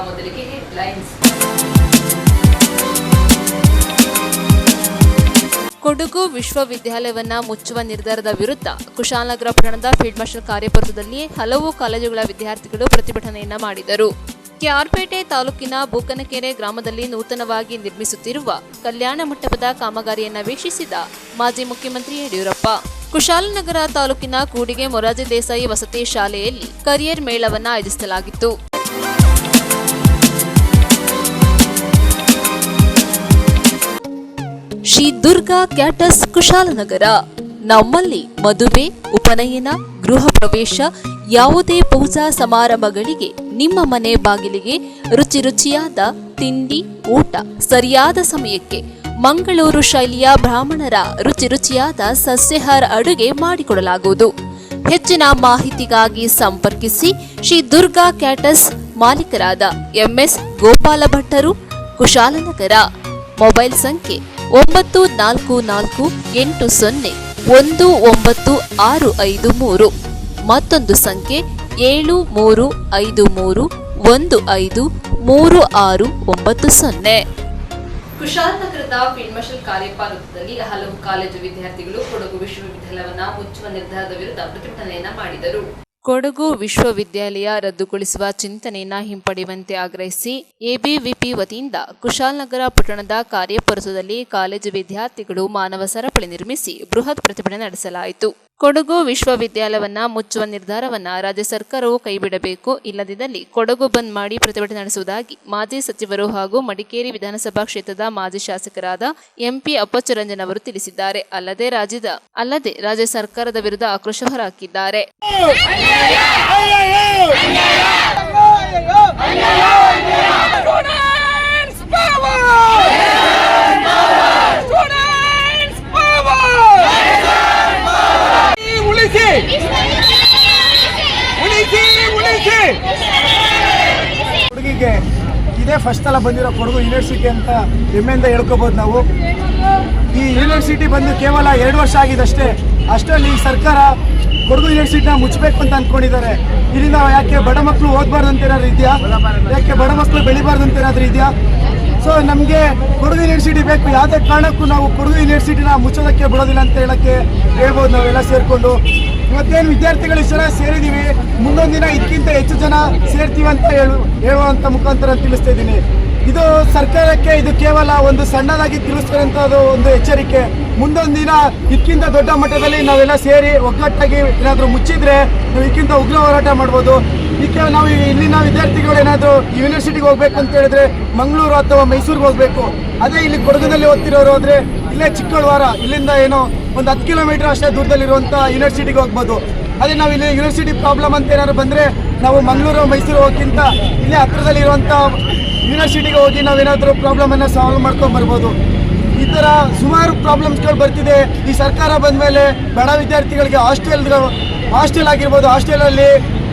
ಮೊದಲಿಗೆ ಹೆಡ್ಲೈನ್ಸ್. ಕೊಡಗು ವಿಶ್ವವಿದ್ಯಾಲಯವನ್ನ ಮುಚ್ಚುವ ನಿರ್ಧಾರದ ವಿರುದ್ಧ ಕುಶಾಲನಗರ ಪಟ್ಟಣದ ಫೀಲ್ಡ್ ಮಾರ್ಷಲ್ ಕಾರ್ಯಪುರದಲ್ಲಿ ಹಲವು ಕಾಲೇಜುಗಳ ವಿದ್ಯಾರ್ಥಿಗಳು ಪ್ರತಿಭಟನೆಯನ್ನ ಮಾಡಿದರು. ಕೆಆರ್ಪೇಟೆ ತಾಲೂಕಿನ ಬೂಕನಕೆರೆ ಗ್ರಾಮದಲ್ಲಿ ನೂತನವಾಗಿ ನಿರ್ಮಿಸುತ್ತಿರುವ ಕಲ್ಯಾಣ ಮಂಟಪದ ಕಾಮಗಾರಿಯನ್ನು ವೀಕ್ಷಿಸಿದ ಮಾಜಿ ಮುಖ್ಯಮಂತ್ರಿ ಯಡಿಯೂರಪ್ಪ. ಕುಶಾಲನಗರ ತಾಲೂಕಿನ ಕೂಡಿಗೆ ಮೊರಾರ್ಜಿ ದೇಸಾಯಿ ವಸತಿ ಶಾಲೆಯಲ್ಲಿ ಕರಿಯರ್ ಮೇಳವನ್ನು ಆಯೋಜಿಸಲಾಗಿತ್ತು. ಶ್ರೀ ದುರ್ಗಾ ಕ್ಯಾಟರ್ಸ್ ಕುಶಾಲನಗರ. ನಮ್ಮಲ್ಲಿ ಮದುವೆ, ಉಪನಯನ, ಗೃಹ ಪ್ರವೇಶ, ಯಾವುದೇ ಪೂಜಾ ಸಮಾರಂಭಗಳಿಗೆ ನಿಮ್ಮ ಮನೆ ಬಾಗಿಲಿಗೆ ರುಚಿ ರುಚಿಯಾದ ತಿಂಡಿ, ಊಟ ಸರಿಯಾದ ಸಮಯಕ್ಕೆ ಮಂಗಳೂರು ಶೈಲಿಯ ಬ್ರಾಹ್ಮಣರ ರುಚಿ ರುಚಿಯಾದ ಸಸ್ಯಾಹಾರ ಅಡುಗೆ ಮಾಡಿಕೊಡಲಾಗುವುದು. ಹೆಚ್ಚಿನ ಮಾಹಿತಿಗಾಗಿ ಸಂಪರ್ಕಿಸಿ ಶ್ರೀ ದುರ್ಗಾ ಕ್ಯಾಟರ್ಸ್ ಮಾಲೀಕರಾದ ಎಂಎಸ್ ಗೋಪಾಲ ಭಟ್ಟರು, ಕುಶಾಲನಗರ. ಮೊಬೈಲ್ ಸಂಖ್ಯೆ 9448019653. ಮತ್ತೊಂದು ಸಂಖ್ಯೆ 7353153690. ಕುಶಾಲನಗರದ ಫೀಲ್ಡ್ ಮಾರ್ಷಲ್ ಕಾರ್ಯಪಾಲಕದಲ್ಲಿ ಹಲವು ಕಾಲೇಜು ವಿದ್ಯಾರ್ಥಿಗಳು ಕೊಡಗು ವಿಶ್ವವಿದ್ಯಾಲಯವನ್ನ ಮುಚ್ಚುವ ನಿರ್ಧಾರದ ವಿರುದ್ಧ ಪ್ರತಿಭಟನೆಯನ್ನ ಮಾಡಿದರು. ಕೊಡಗು ವಿಶ್ವವಿದ್ಯಾಲಯ ರದ್ದುಗೊಳಿಸುವ ಚಿಂತನೆಯನ್ನ ಹಿಂಪಡೆಯುವಂತೆ ಆಗ್ರಹಿಸಿ ಎಬಿವಿಪಿ ವತಿಯಿಂದ ಕುಶಾಲನಗರ ಪಟ್ಟಣದ ಕಾರ್ಯಪುರದಲ್ಲಿ ಕಾಲೇಜು ವಿದ್ಯಾರ್ಥಿಗಳು ಮಾನವ ಸರಪಳಿ ನಿರ್ಮಿಸಿ ಬೃಹತ್ ಪ್ರತಿಭಟನೆ ನಡೆಸಲಾಯಿತು. ಕೊಡಗು ವಿಶ್ವವಿದ್ಯಾಲಯವನ್ನ ಮುಚ್ಚುವ ನಿರ್ಧಾರವನ್ನ ರಾಜ್ಯ ಸರ್ಕಾರವು ಕೈಬಿಡಬೇಕು, ಇಲ್ಲದಿದ್ದಲ್ಲಿ ಕೊಡಗು ಬಂದ್ ಮಾಡಿ ಪ್ರತಿಭಟನೆ ನಡೆಸುವುದಾಗಿ ಮಾಜಿ ಸಚಿವರು ಹಾಗೂ ಮಡಿಕೇರಿ ವಿಧಾನಸಭಾ ಕ್ಷೇತ್ರದ ಮಾಜಿ ಶಾಸಕರಾದ ಎಂಪಿ ಅಪ್ಪಚ್ಚರಂಜನ್ ಅವರು ತಿಳಿಸಿದ್ದಾರೆ. ಅಲ್ಲದೆ ರಾಜ್ಯ ಸರ್ಕಾರದ ವಿರುದ್ಧ ಆಕ್ರೋಶ ಹೊರಹಾಕಿದ್ದಾರೆ. ಹುಡುಗಿಗೆ ಇದೇ ಫಸ್ಟ್ ಸಲ ಬಂದಿರೋ ಕೊಡಗು ಯೂನಿವರ್ಸಿಟಿ ಅಂತ ಹೆಮ್ಮೆಯಿಂದ ಹೇಳ್ಕೋಬಹುದು ನಾವು. ಈ ಯೂನಿವರ್ಸಿಟಿ ಬಂದು ಕೇವಲ 2 ವರ್ಷ ಆಗಿದಷ್ಟೇ. ಅಷ್ಟರಲ್ಲಿ ಈ ಸರ್ಕಾರ ಕೊಡಗು ಯೂನಿವರ್ಸಿಟಿನ ಮುಚ್ಚಬೇಕು ಅಂತ ಅಂದ್ಕೊಂಡಿದ್ದಾರೆ. ಇದರಿಂದ ಯಾಕೆ ಬಡ ಮಕ್ಕಳು ಓದಬಾರ್ದು ಅಂತ ಏನಾದ್ರು ಇದೆಯಾ? ಯಾಕೆ ಬಡ ಮಕ್ಕಳು ಬೆಳಿಬಾರ್ದು ಅಂತ ಏನಾದರೂ ಇದೆಯಾ? ಸೊ ನಮಗೆ ಕೊಡಗು ಯೂನಿವರ್ಸಿಟಿ ಬೇಕು. ಯಾವುದೇ ಕಾರಣಕ್ಕೂ ನಾವು ಕೊಡಗು ಯೂನಿವರ್ಸಿಟಿನ ಮುಚ್ಚೋದಕ್ಕೆ ಬಿಡೋದಿಲ್ಲ ಅಂತ ಹೇಳ್ಬೋದು ನಾವೆಲ್ಲ ಸೇರಿಕೊಂಡು. ಇವತ್ತೇನು ವಿದ್ಯಾರ್ಥಿಗಳು ಇಷ್ಟು ಜನ ಸೇರಿದ್ದೀವಿ, ಮುಂದೊಂದು ದಿನ ಇದಕ್ಕಿಂತ ಹೆಚ್ಚು ಜನ ಸೇರ್ತೀವಿ ಅಂತ ಹೇಳುವಂಥ ಮುಖಾಂತರ ತಿಳಿಸ್ತಾ ಇದ್ದೀನಿ. ಇದು ಸರ್ಕಾರಕ್ಕೆ ಇದು ಕೇವಲ ಒಂದು ಸಣ್ಣದಾಗಿ ತಿಳಿಸ್ಕೊಳ್ಳುವಂಥದ್ದು ಒಂದು ಎಚ್ಚರಿಕೆ. ಮುಂದೊಂದು ದಿನ ಇದಕ್ಕಿಂತ ದೊಡ್ಡ ಮಟ್ಟದಲ್ಲಿ ನಾವೆಲ್ಲ ಸೇರಿ ಒಗ್ಗಟ್ಟಾಗಿ ಏನಾದರೂ ಮುಚ್ಚಿದ್ರೆ ನಾವು ಇದಕ್ಕಿಂತ ಉಗ್ರ ಹೋರಾಟ ಮಾಡ್ಬೋದು. ಇದಕ್ಕೆ ನಾವು ಇಲ್ಲಿನ ವಿದ್ಯಾರ್ಥಿಗಳು ಏನಾದರೂ ಯೂನಿವರ್ಸಿಟಿಗೆ ಹೋಗ್ಬೇಕು ಅಂತ ಹೇಳಿದ್ರೆ ಮಂಗಳೂರು ಅಥವಾ ಮೈಸೂರಿಗೆ ಹೋಗಬೇಕು. ಅದೇ ಇಲ್ಲಿ ಕೊಡಗಿನಲ್ಲಿ ಓದ್ತಿರೋರು ಹೋದರೆ ಇಲ್ಲೇ ಚಿಕ್ಕಬಳ್ಳಾಪುರ, ಇಲ್ಲಿಂದ ಏನೋ ಒಂದು 10 ಕಿಲೋಮೀಟರ್ ಅಷ್ಟೇ ದೂರದಲ್ಲಿರುವಂಥ ಯೂನಿವರ್ಸಿಟಿಗೆ ಹೋಗ್ಬೋದು. ಅದೇ ನಾವು ಇಲ್ಲಿ ಯೂನಿವರ್ಸಿಟಿ ಪ್ರಾಬ್ಲಮ್ ಅಂತ ಏನಾದ್ರು ಬಂದರೆ ನಾವು ಮಂಗಳೂರು ಮೈಸೂರು ಹೋಗೋಕ್ಕಿಂತ ಇಲ್ಲೇ ಹತ್ತಿರದಲ್ಲಿರುವಂಥ ಯೂನಿವರ್ಸಿಟಿಗೆ ಹೋಗಿ ನಾವೇನಾದರೂ ಪ್ರಾಬ್ಲಮನ್ನು ಸಾಲ್ವ್ ಮಾಡ್ಕೊಂಡ್ಬರ್ಬೋದು. ಈ ಥರ ಸುಮಾರು ಪ್ರಾಬ್ಲಮ್ಸ್ಗಳು ಬರ್ತಿದೆ. ಈ ಸರ್ಕಾರ ಬಂದ ಮೇಲೆ ಬಡ ವಿದ್ಯಾರ್ಥಿಗಳಿಗೆ ಹಾಸ್ಟೆಲ್ ಆಗಿರ್ಬೋದು, ಹಾಸ್ಟೆಲಲ್ಲಿ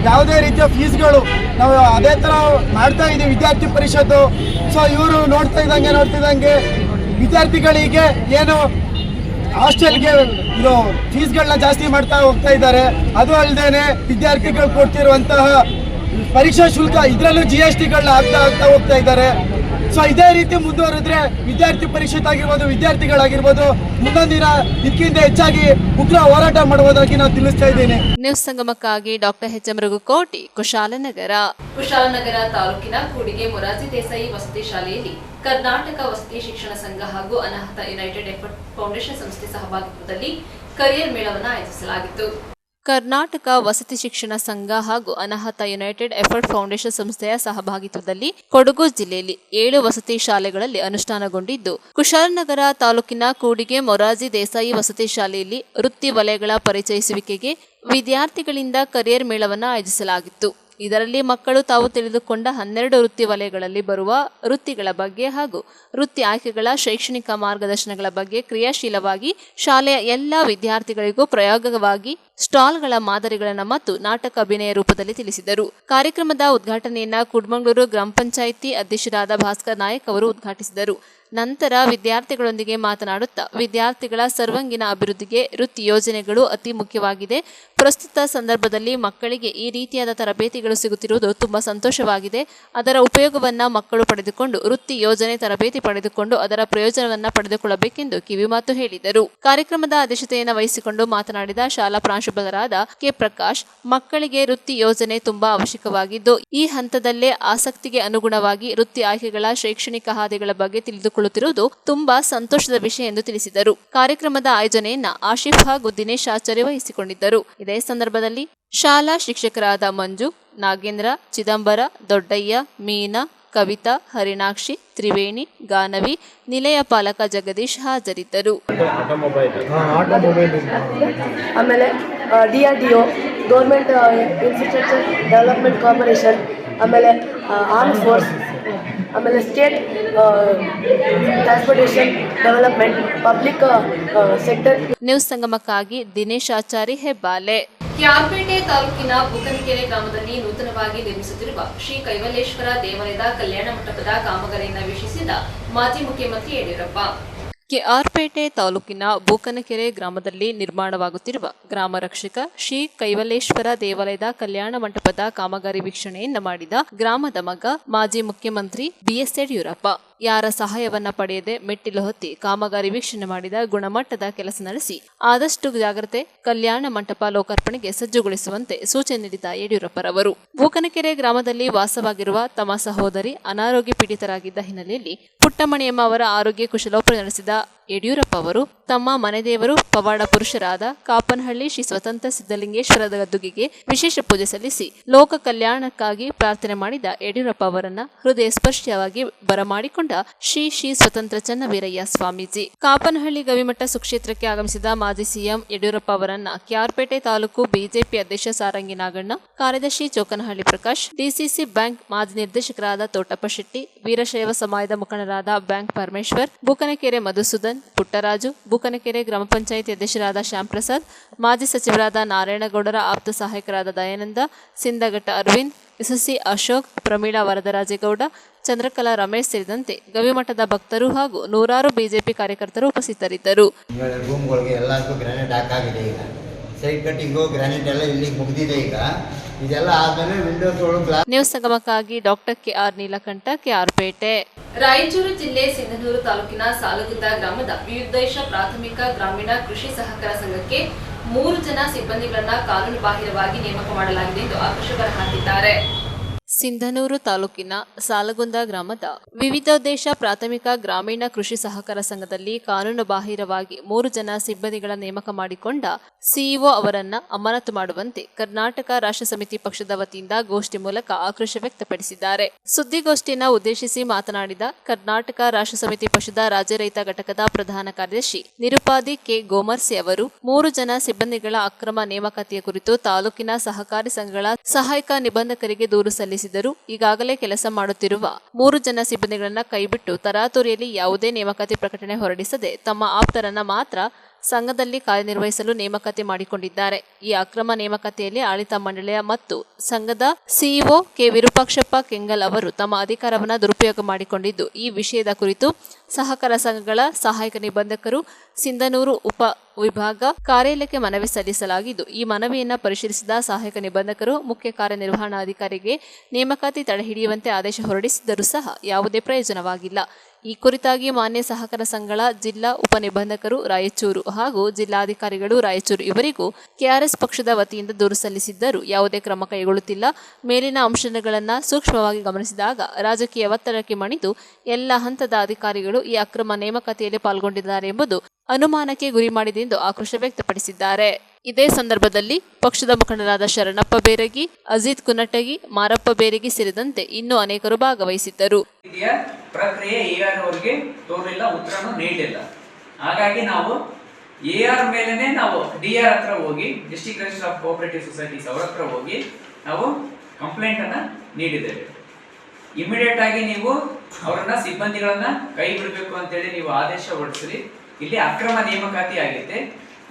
ಯಾವುದೇ ರೀತಿಯ ಫೀಸ್ಗಳು ನಾವು ಅದೇ ಥರ ಮಾಡ್ತಾ ಇದ್ದೀವಿ ವಿದ್ಯಾರ್ಥಿ ಪರಿಷತ್ತು. ಸೊ ಇವರು ನೋಡ್ತಾ ಇದ್ದಂಗೆ ವಿದ್ಯಾರ್ಥಿಗಳಿಗೆ ಏನು ಹಾಸ್ಟೆಲ್ಗೆ ಇದು ಫೀಸ್ಗಳನ್ನ ಜಾಸ್ತಿ ಮಾಡ್ತಾ ಹೋಗ್ತಾ ಇದ್ದಾರೆ. ಅದು ಅಲ್ಲದೆ ವಿದ್ಯಾರ್ಥಿಗಳು ಕೊಡ್ತಿರುವಂತಹ ಪರೀಕ್ಷಾ ಶುಲ್ಕ ಇದರಲ್ಲೂ GSTಗಳನ್ನ ಆಗ್ತಾ ಹೋಗ್ತಾ ಇದ್ದಾರೆ. ಸೊ ಇದೇ ರೀತಿ ಮುಂದುವರೆದ್ರೆ ವಿದ್ಯಾರ್ಥಿ ಪರಿಷತ್ ಆಗಿರ್ಬೋದು, ವಿದ್ಯಾರ್ಥಿಗಳಾಗಿರ್ಬೋದು ಮುಂದೊಂದಿನ ಇದಕ್ಕಿಂತ ಹೆಚ್ಚಾಗಿ ಉಗ್ರ ಹೋರಾಟ ಮಾಡುವುದಾಗಿ ನಾವು ತಿಳಿಸ್ತಾ ಇದ್ದೇನೆ. ನ್ಯೂಸ್ ಸಂಗಮಕ್ಕಾಗಿ ಡಾಕ್ಟರ್ ಎಚ್.ಎಂ. ರಘುಕೋಟಿ, ಕುಶಾಲನಗರ. ಕುಶಾಲನಗರ ತಾಲೂಕಿನ ಕೂಡಿಗೆ ಮೊರಾರ್ಜಿ ದೇಸಾಯಿ ವಸತಿ ಶಾಲೆಯಲ್ಲಿ ಕರ್ನಾಟಕ ವಸತಿ ಶಿಕ್ಷಣ ಸಂಘ ಹಾಗೂ ಅನಾಹುತ ಯುನೈಟೆಡ್ ಎಫರ್ಟ್ ಫೌಂಡೇಶನ್ ಸಂಸ್ಥೆ ಸಹಭಾಗಿತ್ವದಲ್ಲಿ ಕರಿಯರ್ ಮೇಳವನ್ನು ಆಯೋಜಿಸಲಾಗಿತ್ತು. ಕರ್ನಾಟಕ ವಸತಿ ಶಿಕ್ಷಣ ಸಂಘ ಹಾಗೂ ಅನಾಹುತ ಯುನೈಟೆಡ್ ಎಫರ್ಟ್ ಫೌಂಡೇಶನ್ ಸಂಸ್ಥೆಯ ಸಹಭಾಗಿತ್ವದಲ್ಲಿ ಕೊಡಗು ಜಿಲ್ಲೆಯಲ್ಲಿ 7 ವಸತಿ ಶಾಲೆಗಳಲ್ಲಿ ಅನುಷ್ಠಾನಗೊಂಡಿದ್ದು, ಕುಶಾಲನಗರ ತಾಲೂಕಿನ ಕೂಡಿಗೆ ಮೊರಾರ್ಜಿ ದೇಸಾಯಿ ವಸತಿ ಶಾಲೆಯಲ್ಲಿ ವೃತ್ತಿ ವಲಯಗಳ ಪರಿಚಯಿಸುವಿಕೆಗೆ ವಿದ್ಯಾರ್ಥಿಗಳಿಂದ ಕರಿಯರ್ ಮೇಳವನ್ನು ಆಯೋಜಿಸಲಾಗಿತ್ತು. ಇದರಲ್ಲಿ ಮಕ್ಕಳು ತಾವು ತಿಳಿದುಕೊಂಡ 12 ವೃತ್ತಿ ವಲಯಗಳಲ್ಲಿ ಬರುವ ವೃತ್ತಿಗಳ ಬಗ್ಗೆ ಹಾಗೂ ವೃತ್ತಿ ಆಯ್ಕೆಗಳ ಶೈಕ್ಷಣಿಕ ಮಾರ್ಗದರ್ಶನಗಳ ಬಗ್ಗೆ ಕ್ರಿಯಾಶೀಲವಾಗಿ ಶಾಲೆಯ ಎಲ್ಲ ವಿದ್ಯಾರ್ಥಿಗಳಿಗೂ ಪ್ರಾಯೋಗಿಕವಾಗಿ ಸ್ಟಾಲ್ಗಳ ಮಾದರಿಗಳನ್ನು ಮತ್ತು ನಾಟಕ ಅಭಿನಯ ರೂಪದಲ್ಲಿ ತಿಳಿಸಿದರು. ಕಾರ್ಯಕ್ರಮದ ಉದ್ಘಾಟನೆಯನ್ನ ಕುಡ್ಮಂಗ್ಳೂರು ಗ್ರಾಮ ಪಂಚಾಯಿತಿ ಅಧ್ಯಕ್ಷರಾದ ಭಾಸ್ಕರ್ ನಾಯಕ್ ಅವರು ಉದ್ಘಾಟಿಸಿದರು. ನಂತರ ವಿದ್ಯಾರ್ಥಿಗಳೊಂದಿಗೆ ಮಾತನಾಡುತ್ತಾ ವಿದ್ಯಾರ್ಥಿಗಳ ಸರ್ವಾಂಗೀಣ ಅಭಿವೃದ್ಧಿಗೆ ವೃತ್ತಿ ಯೋಜನೆಗಳು ಅತಿ ಮುಖ್ಯವಾಗಿದೆ. ಪ್ರಸ್ತುತ ಸಂದರ್ಭದಲ್ಲಿ ಮಕ್ಕಳಿಗೆ ಈ ರೀತಿಯಾದ ತರಬೇತಿಗಳು ಸಿಗುತ್ತಿರುವುದು ತುಂಬಾ ಸಂತೋಷವಾಗಿದೆ. ಅದರ ಉಪಯೋಗವನ್ನ ಮಕ್ಕಳು ಪಡೆದುಕೊಂಡು ವೃತ್ತಿ ಯೋಜನೆ ತರಬೇತಿ ಪಡೆದುಕೊಂಡು ಅದರ ಪ್ರಯೋಜನವನ್ನ ಪಡೆದುಕೊಳ್ಳಬೇಕೆಂದು ಕಿವಿಮಾತು ಹೇಳಿದರು. ಕಾರ್ಯಕ್ರಮದ ಅಧ್ಯಕ್ಷತೆಯನ್ನು ವಹಿಸಿಕೊಂಡು ಮಾತನಾಡಿದ ಶಾಲಾ ಪ್ರಾಂಶುಪಾಲರಾದ ಕೆ ಪ್ರಕಾಶ್, ಮಕ್ಕಳಿಗೆ ವೃತ್ತಿ ಯೋಜನೆ ತುಂಬಾ ಅವಶ್ಯಕವಾಗಿದ್ದು ಈ ಹಂತದಲ್ಲೇ ಆಸಕ್ತಿಗೆ ಅನುಗುಣವಾಗಿ ವೃತ್ತಿ ಆಯ್ಕೆಗಳ ಶೈಕ್ಷಣಿಕ ಹಾದಿಗಳ ಬಗ್ಗೆ ತಿಳಿದುಕೊಳ್ಳುತ್ತಿರುವುದು ತುಂಬಾ ಸಂತೋಷದ ವಿಷಯ ಎಂದು ತಿಳಿಸಿದರು. ಕಾರ್ಯಕ್ರಮದ ಆಯೋಜನೆಯನ್ನ ಆಶಿಫ್ ಹಾಗೂ ದಿನೇಶ್ ಆಚಾರ್ಯ ವಹಿಸಿಕೊಂಡಿದ್ದರು. ಇದೇ ಸಂದರ್ಭದಲ್ಲಿ ಶಾಲಾ ಶಿಕ್ಷಕರಾದ ಮಂಜು, ನಾಗೇಂದ್ರ, ಚಿದಂಬರ, ದೊಡ್ಡಯ್ಯ, ಮೀನಾ, ಕವಿತಾ, ಹರಿಣಾಕ್ಷಿ, ತ್ರಿವೇಣಿ, ಗಾನವಿ, ನಿಲಯ ಪಾಲಕ ಜಗದೀಶ್ ಹಾಜರಿದ್ದರು. ಆಮೇಲೆ DRDO, government infrastructure development corporation, ಆಮೇಲೆ ಆರ್ಮ್ ಫೋರ್ಸ್, ಆಮೇಲೆ state transportation development, public sector. News ಸಂಗಮಕ್ಕಾಗಿ ದಿನೇಶ್ ಆಚಾರಿ, ಹೆಬ್ಬಾಲೆ. ಕ್ಯಾರ್ಪೇಟೆ ತಾಲೂಕಿನ ಬುಕನಕೆರೆ ಗ್ರಾಮದಲ್ಲಿ ನೂತನವಾಗಿ ನಿರ್ಮಿಸುತ್ತಿರುವ ಶ್ರೀ ಕೈವಲ್ಲೇಶ್ವರ ದೇವಾಲಯದ ಕಲ್ಯಾಣ ಮಂಟಪದ ಕಾಮಗಾರಿಯನ್ನು ವೀಕ್ಷಿಸಿದ ಮಾಜಿ ಮುಖ್ಯಮಂತ್ರಿ ಯಡಿಯೂರಪ್ಪ. ಕೆಆರ್ಪೇಟೆ ತಾಲೂಕಿನ ಬೂಕನಕೆರೆ ಗ್ರಾಮದಲ್ಲಿ ನಿರ್ಮಾಣವಾಗುತ್ತಿರುವ ಗ್ರಾಮ ರಕ್ಷಕ ಶ್ರೀ ಕೈವಲ್ಲೇಶ್ವರ ದೇವಾಲಯದ ಕಲ್ಯಾಣ ಮಂಟಪದ ಕಾಮಗಾರಿ ವೀಕ್ಷಣೆಯನ್ನು ಮಾಡಿದ ಗ್ರಾಮದ ಮಗ ಮಾಜಿ ಮುಖ್ಯಮಂತ್ರಿ ಬಿಎಸ್ ಯಡಿಯೂರಪ್ಪ. ಯಾರ ಸಹಾಯವನ್ನ ಪಡೆಯದೆ ಮೆಟ್ಟಿಲು ಹತ್ತಿ ಕಾಮಗಾರಿ ವೀಕ್ಷಣೆ ಮಾಡಿದ ಗುಣಮಟ್ಟದ ಕೆಲಸ ನಡೆಸಿ ಆದಷ್ಟು ಜಾಗ್ರತೆ ಕಲ್ಯಾಣ ಮಂಟಪ ಲೋಕಾರ್ಪಣೆಗೆ ಸಜ್ಜುಗೊಳಿಸುವಂತೆ ಸೂಚನೆ ನೀಡಿದ ಯಡಿಯೂರಪ್ಪರವರು. ಬೂಕನಕೆರೆ ಗ್ರಾಮದಲ್ಲಿ ವಾಸವಾಗಿರುವ ತಮ್ಮ ಸಹೋದರಿ ಅನಾರೋಗ್ಯ ಪೀಡಿತರಾಗಿದ್ದ ಹಿನ್ನೆಲೆಯಲ್ಲಿ ಪುಟ್ಟಮಣಿಯಮ್ಮ ಅವರ ಆರೋಗ್ಯ ಕುಶಲೋಪರಿ ನಡೆಸಿದ ಯಡಿಯೂರಪ್ಪ ಅವರು ತಮ್ಮ ಮನೆದೇವರು ಪವಾಡ ಪುರುಷರಾದ ಕಾಪನಹಳ್ಳಿ ಶ್ರೀ ಸ್ವತಂತ್ರ ಸಿದ್ಧಲಿಂಗೇಶ್ವರ ಗದ್ದುಗೆಗೆ ವಿಶೇಷ ಪೂಜೆ ಸಲ್ಲಿಸಿ ಲೋಕ ಕಲ್ಯಾಣಕ್ಕಾಗಿ ಪ್ರಾರ್ಥನೆ ಮಾಡಿದ ಯಡಿಯೂರಪ್ಪ ಅವರನ್ನ ಹೃದಯ ಸ್ಪರ್ಶವಾಗಿ ಬರಮಾಡಿಕೊಂಡ ಶ್ರೀ ಶ್ರೀ ಸ್ವತಂತ್ರ ಚನ್ನವೀರಯ್ಯ ಸ್ವಾಮೀಜಿ. ಕಾಪನಹಳ್ಳಿ ಗವಿಮಠ ಸುಕ್ಷೇತ್ರಕ್ಕೆ ಆಗಮಿಸಿದ ಮಾಜಿ ಸಿಎಂ ಯಡಿಯೂರಪ್ಪ ಅವರನ್ನ ಕ್ಯಾರ್ಪೇಟೆ ತಾಲೂಕು ಬಿಜೆಪಿ ಅಧ್ಯಕ್ಷ ಸಾರಂಗಿ ನಾಗಣ್ಣ, ಕಾರ್ಯದರ್ಶಿ ಚೋಕನಹಳ್ಳಿ ಪ್ರಕಾಶ್, ಡಿಸಿಸಿ ಬ್ಯಾಂಕ್ ಮಾಜಿ ನಿರ್ದೇಶಕರಾದ ತೋಟಪ್ಪ ಶೆಟ್ಟಿ, ವೀರಶೈವ ಸಮಾಜದ ಮುಖಂಡರಾದ ಬ್ಯಾಂಕ್ ಪರಮೇಶ್ವರ್, ಬೂಕನಕೆರೆ ಮಧುಸೂದನ್, ಪುಟ್ಟರಾಜು, ಬೂಕನಕೆರೆ ಗ್ರಾಮ ಪಂಚಾಯಿತಿ ಅಧ್ಯಕ್ಷರಾದ ಶ್ಯಾಮ್ ಪ್ರಸಾದ್, ಮಾಜಿ ಸಚಿವರಾದ ನಾರಾಯಣಗೌಡರ ಆಪ್ತ ಸಹಾಯಕರಾದ ದಯಾನಂದ, ಸಿಂದಘಟ್ಟ ಅರವಿಂದ್, ಎಸ್ಎಸ್ಸಿ ಅಶೋಕ್, ಪ್ರಮೀಳಾ ವರದರಾಜೇಗೌಡ, ಚಂದ್ರಕಲಾ ರಮೇಶ್ ಸೇರಿದಂತೆ ಗವಿಮಠದ ಭಕ್ತರು ಹಾಗೂ ನೂರಾರು ಬಿಜೆಪಿ ಕಾರ್ಯಕರ್ತರು ಉಪಸ್ಥಿತರಿದ್ದರು. ರೂಮ್ಗಳಿಗೆ ಎಲ್ಲದಕ್ಕೂ ಗ್ರಾನೈಟ್ ಹಾಕಾಗಿದೆ. ಈಗ ಸೈಡ್ ಕಟ್ಟಿಂಗು ಗ್ರಾನೈಟ್ ಎಲ್ಲ ಇಲ್ಲಿ ಮುಗಿದಿದೆ. ಈಗ ಇದೆಲ್ಲ ಆದ್ಮೇಲೆ ವಿಂಡೋಸ್ ಒಳಗೆ. ನ್ಯೂಸ್ ಸಂಗಮಕ್ಕಾಗಿ ಡಾಕ್ಟರ್ ಕೆಆರ್ ನೀಲಕಂಠ, ಕೆಆರ್ಪೇಟೆ. ರಾಯಚೂರು ಜಿಲ್ಲೆ ಸಿಂಧನೂರು ತಾಲೂಕಿನ ಸಾಲಗುಂದ ಗ್ರಾಮದ ವಿವಿಧೋದ್ದೇಶ ಪ್ರಾಥಮಿಕ ಗ್ರಾಮೀಣ ಕೃಷಿ ಸಹಕಾರ ಸಂಘಕ್ಕೆ 3 ಜನ ಸಿಬ್ಬಂದಿಗಳನ್ನ ಕಾನೂನು ಬಾಹಿರವಾಗಿ ನೇಮಕ ಮಾಡಲಾಗಿದೆ ಎಂದು ಆಕ್ರೋಶ ಹೊರಹಾಕಿದ್ದಾರೆ. ಸಿಂಧನೂರು ತಾಲೂಕಿನ ಸಾಲಗುಂದ ಗ್ರಾಮದ ವಿವಿಧೋದ್ದೇಶ ಪ್ರಾಥಮಿಕ ಗ್ರಾಮೀಣ ಕೃಷಿ ಸಹಕಾರ ಸಂಘದಲ್ಲಿ ಕಾನೂನು ಬಾಹಿರವಾಗಿ 3 ಜನ ಸಿಬ್ಬಂದಿಗಳ ನೇಮಕ ಮಾಡಿಕೊಂಡ ಸಿಇಒ ಅವರನ್ನ ಅಮಾನತು ಮಾಡುವಂತೆ ಕರ್ನಾಟಕ ರಾಷ್ಟ್ರ ಸಮಿತಿ ಪಕ್ಷದ ವತಿಯಿಂದ ಗೋಷ್ಠಿ ಮೂಲಕ ಆಕ್ರೋಶ ವ್ಯಕ್ತಪಡಿಸಿದ್ದಾರೆ. ಸುದ್ದಿಗೋಷ್ಠಿಯನ್ನು ಉದ್ದೇಶಿಸಿ ಮಾತನಾಡಿದ ಕರ್ನಾಟಕ ರಾಷ್ಟ್ರ ಸಮಿತಿ ಪಕ್ಷದ ರಾಜ್ಯ ರೈತ ಘಟಕದ ಪ್ರಧಾನ ಕಾರ್ಯದರ್ಶಿ ನಿರುಪಾದಿ ಕೆ ಗೋಮರ್ಸಿ ಅವರು 3 ಜನ ಸಿಬ್ಬಂದಿಗಳ ಅಕ್ರಮ ನೇಮಕಾತಿಯ ಕುರಿತು ತಾಲೂಕಿನ ಸಹಕಾರಿ ಸಂಘಗಳ ಸಹಾಯಕ ನಿಬಂಧಕರಿಗೆ ದೂರು ಸಲ್ಲಿಸಿದರು. ಈಗಾಗಲೇ ಕೆಲಸ ಮಾಡುತ್ತಿರುವ 3 ಜನ ಸಿಬ್ಬಂದಿಗಳನ್ನ ಕೈಬಿಟ್ಟು ತರಾತುರಿಯಲ್ಲಿ ಯಾವುದೇ ನೇಮಕಾತಿ ಪ್ರಕಟಣೆ ಹೊರಡಿಸದೆ ತಮ್ಮ ಆಪ್ತರನ್ನ ಮಾತ್ರ ಸಂಘದಲ್ಲಿ ಕಾರ್ಯನಿರ್ವಹಿಸಲು ನೇಮಕಾತಿ ಮಾಡಿಕೊಂಡಿದ್ದಾರೆ. ಈ ಅಕ್ರಮ ನೇಮಕಾತಿಯಲ್ಲಿ ಆಡಳಿತ ಮಂಡಳಿಯ ಮತ್ತು ಸಂಘದ ಸಿಇಒ ಕೆ ವಿರೂಪಾಕ್ಷಪ್ಪ ಕೆಂಗಲ್ ಅವರು ತಮ್ಮ ಅಧಿಕಾರವನ್ನು ದುರುಪಯೋಗ ಮಾಡಿಕೊಂಡಿದ್ದು, ಈ ವಿಷಯದ ಕುರಿತು ಸಹಕಾರ ಸಂಘಗಳ ಸಹಾಯಕ ನಿಬಂಧಕರು ಸಿಂಧನೂರು ಉಪ ವಿಭಾಗ ಕಾರ್ಯಾಲಯಕ್ಕೆ ಮನವಿ ಸಲ್ಲಿಸಲಾಗಿದ್ದು, ಈ ಮನವಿಯನ್ನು ಪರಿಶೀಲಿಸಿದ ಸಹಾಯಕ ನಿಬಂಧಕರು ಮುಖ್ಯ ಕಾರ್ಯನಿರ್ವಹಣಾಧಿಕಾರಿಗೆ ನೇಮಕಾತಿ ತಡೆಹಿಡಿಯುವಂತೆ ಆದೇಶ ಹೊರಡಿಸಿದ್ದರೂ ಸಹ ಯಾವುದೇ ಪ್ರಯೋಜನವಾಗಿಲ್ಲ. ಈ ಕುರಿತಾಗಿ ಮಾನ್ಯ ಸಹಕಾರ ಸಂಘಗಳ ಜಿಲ್ಲಾ ಉಪನಿಬಂಧಕರು ರಾಯಚೂರು ಹಾಗೂ ಜಿಲ್ಲಾಧಿಕಾರಿಗಳು ರಾಯಚೂರು ಇವರಿಗೂ ಕೆಆರ್ಎಸ್ ಪಕ್ಷದ ವತಿಯಿಂದ ದೂರು ಸಲ್ಲಿಸಿದ್ದರೂ ಯಾವುದೇ ಕ್ರಮ ಕೈಗೊಳ್ಳುತ್ತಿಲ್ಲ. ಮೇಲಿನ ಅಂಶಗಳನ್ನು ಸೂಕ್ಷ್ಮವಾಗಿ ಗಮನಿಸಿದಾಗ ರಾಜಕೀಯ ಒತ್ತಡಕ್ಕೆ ಮಣಿದು ಎಲ್ಲ ಹಂತದ ಅಧಿಕಾರಿಗಳು ಈ ಅಕ್ರಮ ನೇಮಕಾತಿಯಲ್ಲಿ ಪಾಲ್ಗೊಂಡಿದ್ದಾರೆ ಎಂಬುದು ಅನುಮಾನಕ್ಕೆ ಗುರಿ ಮಾಡಿದೆ ಎಂದು ಆಕ್ರೋಶ ವ್ಯಕ್ತಪಡಿಸಿದ್ದಾರೆ. ಇದೇ ಸಂದರ್ಭದಲ್ಲಿ ಪಕ್ಷದ ಮುಖಂಡರಾದ ಶರಣಪ್ಪ ಬೇರಗಿ, ಅಜಿತ್ ಕುನಟಗಿ, ಮಾರಪ್ಪ ಬೇರಗಿ ಸೇರಿದಂತೆ ಇನ್ನೂ ಅನೇಕರು ಭಾಗವಹಿಸಿದ್ದರು. ಪ್ರಕ್ರಿಯೆ ಎಆರ್ ಅವರಿಗೆ ತೋರಲಿಲ್ಲ, ಉತ್ತರನು ನೀಡಲಿಲ್ಲ. ಹಾಗಾಗಿ ನಾವು ಎಆರ್ ಮೇಲೆನೆ ನಾವು ಡಿಆರ್ ಹತ್ರ ಹೋಗಿ, district register of cooperative societies ಅವರ ಹತ್ರ ಹೋಗಿ ನಾವು ಕಂಪ್ಲೇಂಟ್ ಅನ್ನ ನೀಡಿದ್ದೇವೆ. ಇಮಿಡಿಯೇಟ್ ಆಗಿ ನೀವು ಅವರನ್ನ ಸಿಬ್ಬಂದಿಗಳನ್ನ ಕೈ ಬಿಡಬೇಕು ಅಂತೇಳಿ ನೀವು ಆದೇಶ ಹೊರಡಿಸಿರಿ. ಇಲ್ಲಿ ಅಕ್ರಮ ನೇಮಕಾತಿ ಆಗಿದೆ.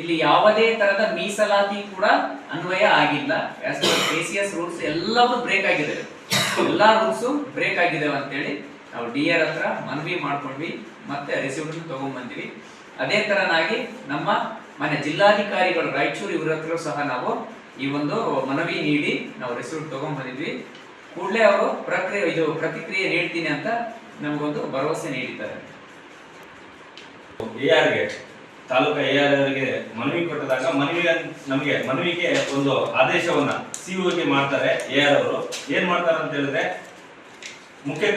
ಇಲ್ಲಿ ಯಾವುದೇ ತರದ ಮೀಸಲಾತಿ ಕೂಡ ಅನ್ವಯ ಆಗಿಲ್ಲ. ಆಸ್ ಪರ್ KCS ರೂಲ್ಸ್ ಎಲ್ಲವೂ ಬ್ರೇಕ್ ಆಗಿದೆ, ಎಲ್ಲಾ ರೂಲ್ಸ್ ಬ್ರೇಕ್ ಆಗಿದಾವೆ ಅಂತೇಳಿ ನಾವು DR ಹತ್ರ ಮನವಿ ಮಾಡ್ಕೊಂಡ್ವಿ, ಮತ್ತೆ ರಿಸೀವ್ಟ್ ತಗೊಂಡ್ಬಂದ್ವಿ. ಅದೇ ತರನಾಗಿ ನಮ್ಮ ಮನೆ ಜಿಲ್ಲಾಧಿಕಾರಿಗಳು ರಾಯಚೂರು ಇವರ ಹತ್ರ ಸಹ ನಾವು ಈ ಒಂದು ಮನವಿ ನೀಡಿ ನಾವು ರಿಸೀವ್ಟ್ ತಗೊಂಡ್ಬಂದಿದ್ವಿ. ಕೂಡಲೇ ಅವರು ಪ್ರತಿಕ್ರಿಯೆ ನೀಡ್ತೀನಿ ಅಂತ ನಮಗೊಂದು ಭರವಸೆ ನೀಡಿದ್ದಾರೆ. ARಗೆ ತಾಲೂಕಾ ARಗೆ ಮನವಿ ಕೊಟ್ಟದಾಗ ಮನವಿಗೆ ಒಂದು ಆದೇಶವನ್ನ COಗೆ ಮಾಡ್ತಾರೆ. AR ಅವರು ಏನ್ ಮಾಡ್ತಾರೆ ಅಂತ ಹೇಳಿದ್ರೆ ಮುಖ್ಯ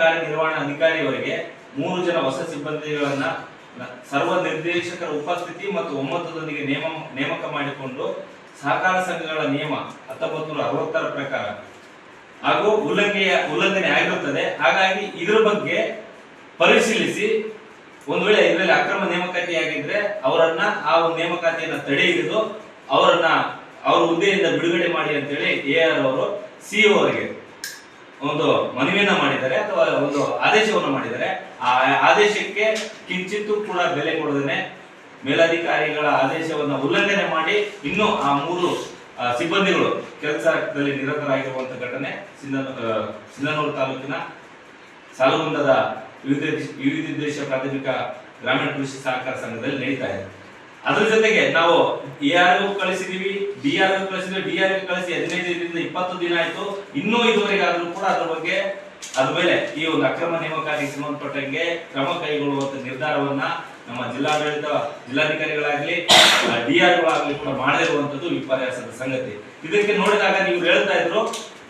ಕಾರ್ಯನಿರ್ವಹಣಾಧಿಕಾರಿಯವರಿಗೆ 3 ಜನ ಹೊಸ ಸಿಬ್ಬಂದಿಗಳನ್ನ ಸರ್ವ ನಿರ್ದೇಶಕರ ಉಪಸ್ಥಿತಿ ಮತ್ತು ಒಮ್ಮತದೊಂದಿಗೆ ನೇಮಕ ಮಾಡಿಕೊಂಡು ಸಹಕಾರ ಸಂಘಗಳ ನಿಯಮ 1960 ಪ್ರಕಾರ ಹಾಗೂ ಉಲ್ಲಂಘನೆ ಆಗಿರುತ್ತದೆ. ಹಾಗಾಗಿ ಇದರ ಬಗ್ಗೆ ಪರಿಶೀಲಿಸಿ ಒಂದು ವೇಳೆ ಇದರಲ್ಲಿ ಅಕ್ರಮ ನೇಮಕಾತಿ ಆಗಿದ್ರೆ ಅವರನ್ನ ಆ ಒಂದು ನೇಮಕಾತಿಯನ್ನ ತಡೆ ಹಿಡಿದು ಅವ್ರ ಹುದ್ದೆಯಿಂದ ಬಿಡುಗಡೆ ಮಾಡಿ ಅಂತೇಳಿ AR ಅವರು CO ಅವರಿಗೆ ಒಂದು ಮನವಿಯನ್ನ ಮಾಡಿದ್ದಾರೆ ಅಥವಾ ಒಂದು ಆದೇಶವನ್ನು ಮಾಡಿದ್ದಾರೆ. ಆ ಆದೇಶಕ್ಕೆ ಕಿಂಚಿತ್ತೂ ಕೂಡ ಬೆಲೆ ಕೊಡದೇನೆ ಮೇಲಾಧಿಕಾರಿಗಳ ಆದೇಶವನ್ನು ಉಲ್ಲಂಘನೆ ಮಾಡಿ ಇನ್ನೂ ಆ 3 ಸಿಬ್ಬಂದಿಗಳು ಕೆಲಸದಲ್ಲಿ ನಿರತರಾಗಿರುವಂತಹ ಘಟನೆ ಸಿಂಧನೂರು ತಾಲೂಕಿನ ಸಾಲುಗುಂದದ ವಿವಿಧ ಪ್ರಾಥಮಿಕ ಗ್ರಾಮೀಣ ಕೃಷಿ ಸಹಕಾರ ಸಂಘದಲ್ಲಿ ನಡೀತಾ ಇದೆ. ಅದ್ರ ಜೊತೆಗೆ ನಾವು AR ಕಳಿಸಿದೀವಿ, DR ಕಳಿಸಿದ್ವಿ. DR ಕಳಿಸಿ 15ರಿಂದ 20 ದಿನ ಆಯ್ತು, ಇನ್ನೂ ಇದುವರೆಗೆ ಆದ್ರೂ ಕೂಡ ಅದ್ರ ಮೇಲೆ ಈ ಒಂದು ಅಕ್ರಮ ನೇಮಕಾತಿಗೆ ಸಂಬಂಧಪಟ್ಟಂಗೆ ಕ್ರಮ ಕೈಗೊಳ್ಳುವಂತ ನಿರ್ಧಾರವನ್ನ ನಮ್ಮ ಜಿಲ್ಲಾಧಿಕಾರಿಗಳಾಗ್ಲಿ DR ಗಳಾಗ್ಲಿ ಕೂಡ ಮಾಡದಿರುವಂತದ್ದು ವಿಪರ್ಯಾಸದ ಸಂಗತಿ. ಇದಕ್ಕೆ ನೋಡಿದಾಗ ನೀವು ಹೇಳ್ತಾ ಇದ್ರು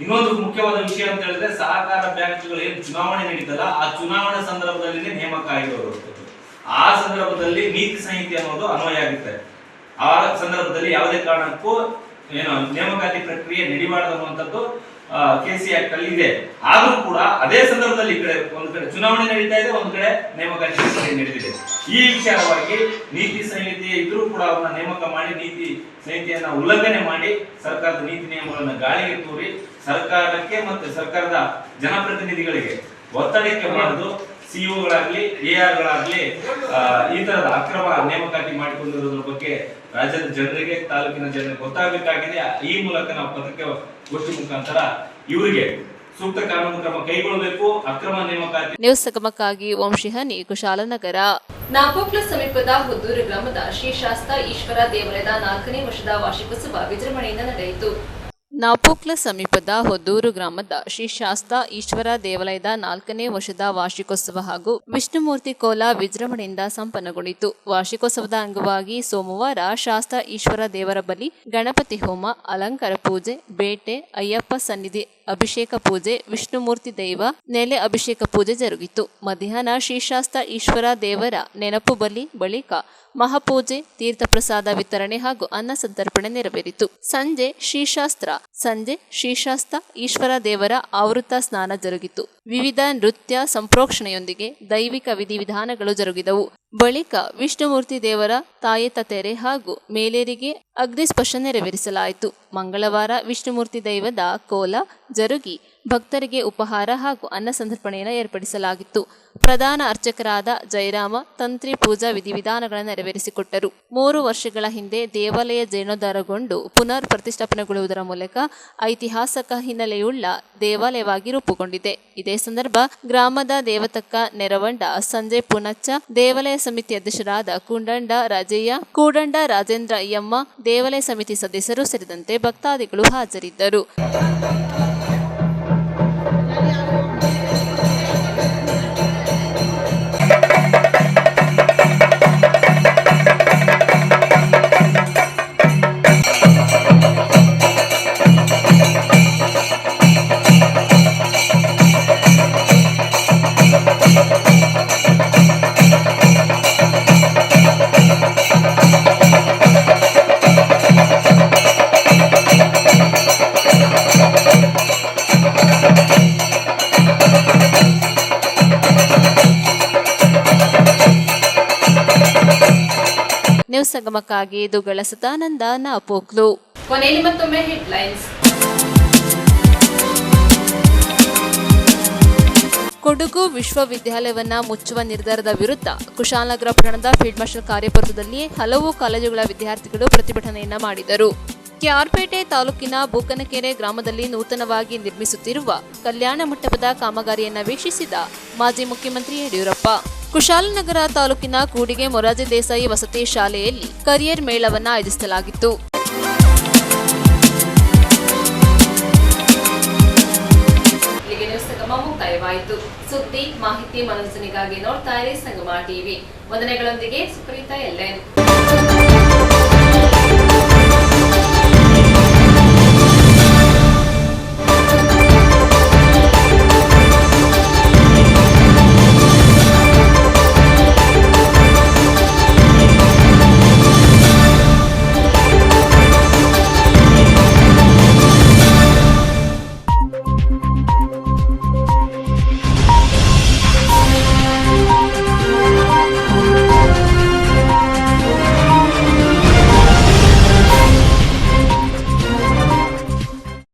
ಇನ್ನೊಂದು ಮುಖ್ಯವಾದ ವಿಷಯ ಅಂತ ಹೇಳಿದ್ರೆ ಸಹಕಾರ ಬ್ಯಾಂಕ್ಗಳು ಏನು ಚುನಾವಣೆ ನಡೀತಲ್ಲ ಆ ಚುನಾವಣೆ ಸಂದರ್ಭದಲ್ಲಿ ನೇಮಕ ಆಗಿರುವಂತದ್ದು. ಆ ಸಂದರ್ಭದಲ್ಲಿ ನೀತಿ ಸಂಹಿತೆ ಅನ್ನೋದು ಅನ್ವಯ ಆಗುತ್ತೆ. ಆ ಸಂದರ್ಭದಲ್ಲಿ ಯಾವುದೇ ಕಾರಣಕ್ಕೂ ನೇಮಕಾತಿ ಪ್ರಕ್ರಿಯೆ ನಡಿಬಾರದು ಅನ್ನುವಂಥದ್ದು KC ಆಕ್ಟ್ ಅಲ್ಲಿ ಇದೆ. ಆದ್ರೂ ಕೂಡ ಅದೇ ಸಂದರ್ಭದಲ್ಲಿ ಒಂದು ಕಡೆ ಚುನಾವಣೆ ನಡೀತಾ ಇದೆ, ಒಂದು ಕಡೆ ನೇಮಕಾತಿ ಪ್ರಕ್ರಿಯೆ ನಡೆದಿದೆ. ಈ ವಿಚಾರವಾಗಿ ನೀತಿ ಸಂಹಿತೆ ಇದ್ರೂ ಕೂಡ ಅವನ್ನ ನೇಮಕ ಮಾಡಿ ನೀತಿ ಸಂಹಿತೆಯನ್ನ ಉಲ್ಲಂಘನೆ ಮಾಡಿ ಸರ್ಕಾರದ ನೀತಿ ನಿಯಮಗಳನ್ನ ಗಾಳಿಗೆ ತೂರಿ ಸರ್ಕಾರಕ್ಕೆ ಮತ್ತೆ ಸರ್ಕಾರದ ಜನಪ್ರತಿನಿಧಿಗಳಿಗೆ ಒತ್ತಡಕ್ಕೆ ಮಾಡೋದು CO-ಗಳಾಗ್ಲಿ AR ಗಳಾಗ್ಲಿ ಈ ತರದ ಅಕ್ರಮ ನೇಮಕಾತಿ ಮಾಡಿಕೊಂಡಿರೋದ್ರ ಬಗ್ಗೆ ರಾಜ್ಯದ ಜನರಿಗೆ ತಾಲೂಕಿನ ಜನರಿಗೆ ಗೊತ್ತಾಗಬೇಕಾಗಿದೆ. ಈ ಮೂಲಕ ನಾವು ಪತ್ರಿಕಾಗೋಷ್ಠಿ ಮುಖಾಂತರ ಇವರಿಗೆ ಸೂಕ್ತ ಕಾನೂನು ಕ್ರಮ ಕೈಗೊಳ್ಳಬೇಕು. ಅಕ್ರಮ ನೇಮಕಾತಿ ನ್ಯೂಸ್ ಸಂಗಮಕ್ಕಾಗಿ ವಂಶಿಹನಿ ಕುಶಾಲನಗರ. ನಾಪೋಕ್ಲ ಸಮೀಪದ ಹೊದ್ದೂರು ಗ್ರಾಮದ ಶ್ರೀ ಶಾಸ್ತಾ ಈಶ್ವರ ದೇವಾಲಯದ 4ನೇ ವರ್ಷದ ವಾರ್ಷಿಕೋತ್ಸವ ವಿಜೃಂಭಣೆಯಿಂದ ನಡೆಯಿತು. ನಾಪೋಕ್ಲ ಸಮೀಪದ ಹೊದ್ದೂರು ಗ್ರಾಮದ ಶ್ರೀ ಶಾಸ್ತಾ ಈಶ್ವರ ದೇವಾಲಯದ 4ನೇ ವರ್ಷದ ವಾರ್ಷಿಕೋತ್ಸವ ಹಾಗೂ ವಿಷ್ಣುಮೂರ್ತಿ ಕೋಲ ವಿಜೃಂಭಣೆಯಿಂದ ಸಂಪನ್ನಗೊಂಡಿತು. ವಾರ್ಷಿಕೋತ್ಸವದ ಅಂಗವಾಗಿ ಸೋಮವಾರ ಶಾಸ್ತಾ ಈಶ್ವರ ದೇವರ ಬಳಿ ಗಣಪತಿ ಹೋಮ, ಅಲಂಕಾರ ಪೂಜೆ, ಬೇಟೆ, ಅಯ್ಯಪ್ಪ ಸನ್ನಿಧಿ ಅಭಿಷೇಕ ಪೂಜೆ, ವಿಷ್ಣುಮೂರ್ತಿ ದೈವ ನೆಲೆ ಅಭಿಷೇಕ ಪೂಜೆ ಜರುಗಿತು. ಮಧ್ಯಾಹ್ನ ಶ್ರೀಶಾಸ್ತ ಈಶ್ವರ ದೇವರ ನೆನಪು ಬಳಿಕ ಮಹಾಪೂಜೆ, ತೀರ್ಥ ಪ್ರಸಾದ ವಿತರಣೆ ಹಾಗೂ ಅನ್ನ ಸಂತರ್ಪಣೆ ನೆರವೇರಿತು. ಸಂಜೆ ಶ್ರೀಶಾಸ್ತ ಈಶ್ವರ ದೇವರ ಆವೃತ ಸ್ನಾನ ಜರುಗಿತು. ವಿವಿಧ ನೃತ್ಯ ಸಂಪ್ರೋಕ್ಷಣೆಯೊಂದಿಗೆ ದೈವಿಕ ವಿಧಿವಿಧಾನಗಳು ಜರುಗಿದವು. ಬಳಿಕ ವಿಷ್ಣುಮೂರ್ತಿ ದೇವರ ತಾಯತ ತೆರೆ ಹಾಗೂ ಮೇಲೇರಿಗೆ ಅಗ್ನಿಸ್ಪರ್ಶ ನೆರವೇರಿಸಲಾಯಿತು. ಮಂಗಳವಾರ ವಿಷ್ಣುಮೂರ್ತಿ ದೈವದ ಕೋಲ ಜರುಗಿ ಭಕ್ತರಿಗೆ ಉಪಹಾರ ಹಾಗೂ ಅನ್ನ ಸಂತರ್ಪಣೆಯನ್ನು ಏರ್ಪಡಿಸಲಾಗಿತ್ತು. ಪ್ರಧಾನ ಅರ್ಚಕರಾದ ಜಯರಾಮ ತಂತ್ರಿ ಪೂಜಾ ವಿಧಿವಿಧಾನಗಳನ್ನು ನೆರವೇರಿಸಿಕೊಟ್ಟರು. 3 ವರ್ಷಗಳ ಹಿಂದೆ ದೇವಾಲಯ ಜೀರ್ಣೋದ್ಧಾರಗೊಂಡು ಪುನರ್ ಪ್ರತಿಷ್ಠಾಪನೆಗೊಳ್ಳುವುದರ ಮೂಲಕ ಐತಿಹಾಸಿಕ ಹಿನ್ನೆಲೆಯುಳ್ಳ ದೇವಾಲಯವಾಗಿ ರೂಪುಗೊಂಡಿದೆ. ಇದೇ ಸಂದರ್ಭ ಗ್ರಾಮದ ದೇವತಕ್ಕ ನೆರವಂಡ ಸಂಜೆ ಪುನಚ್ಚ, ದೇವಾಲಯ ಸಮಿತಿ ಅಧ್ಯಕ್ಷರಾದ ಕೂಡಂಡ ರಾಜೇಂದ್ರ ಅಯ್ಯಮ್ಮ, ದೇವಾಲಯ ಸಮಿತಿ ಸದಸ್ಯರು ಸೇರಿದಂತೆ ಭಕ್ತಾದಿಗಳು ಹಾಜರಿದ್ದರು. ನ್ಯೂಸ್ ಸಂಗಮಕ್ಕಾಗಿ ದುಗ್ಗಳ ಸದಾನಂದ ನಾಪೋಕ್ಲು. ಕೊನೆಯಲ್ಲಿ ಮತ್ತೊಮ್ಮೆ ಹೆಡ್ಲೈನ್ಸ್. ಕೊಡಗು ವಿಶ್ವವಿದ್ಯಾಲಯವನ್ನ ಮುಚ್ಚುವ ನಿರ್ಧಾರದ ವಿರುದ್ಧ ಕುಶಾಲನಗರ ಪಟ್ಟಣದ ಫೀಲ್ಡ್ ಮಾರ್ಷಲ್ ಕಾರ್ಯಪುರದಲ್ಲಿ ಹಲವು ಕಾಲೇಜುಗಳ ವಿದ್ಯಾರ್ಥಿಗಳು ಪ್ರತಿಭಟನೆಯನ್ನ ಮಾಡಿದರು. ಕೆಆರ್ಪೇಟೆ ತಾಲೂಕಿನ ಬೂಕನಕೆರೆ ಗ್ರಾಮದಲ್ಲಿ ನೂತನವಾಗಿ ನಿರ್ಮಿಸುತ್ತಿರುವ ಕಲ್ಯಾಣ ಮಂಟಪದ ಕಾಮಗಾರಿಯನ್ನ ವೀಕ್ಷಿಸಿದ ಮಾಜಿ ಮುಖ್ಯಮಂತ್ರಿ ಯಡಿಯೂರಪ್ಪ ಕುಶಾಲನಗರ ತಾಲೂಕಿನ ಕೂಡಿಗೆ ಮೊರಾರ್ಜಿ ದೇಸಾಯಿ ವಸತಿ ಶಾಲೆಯಲ್ಲಿ ಕರಿಯರ್ ಮೇಳವನ್ನ ಆಯೋಜಿಸಲಾಗಿತ್ತು. ಮುಕ್ತಾಯವಾಯಿತು. ಸುದ್ದಿ ಮಾಹಿತಿ ಮನೋರಂಜನೆಗಾಗಿ ನೋಡ್ತಾ ಇರಿ ಸಂಗಮ ಟಿವಿ. ವಂದನೆಗಳೊಂದಿಗೆ ಸುಪ್ರೀತಾ ಎಲ್ಲೆನ್.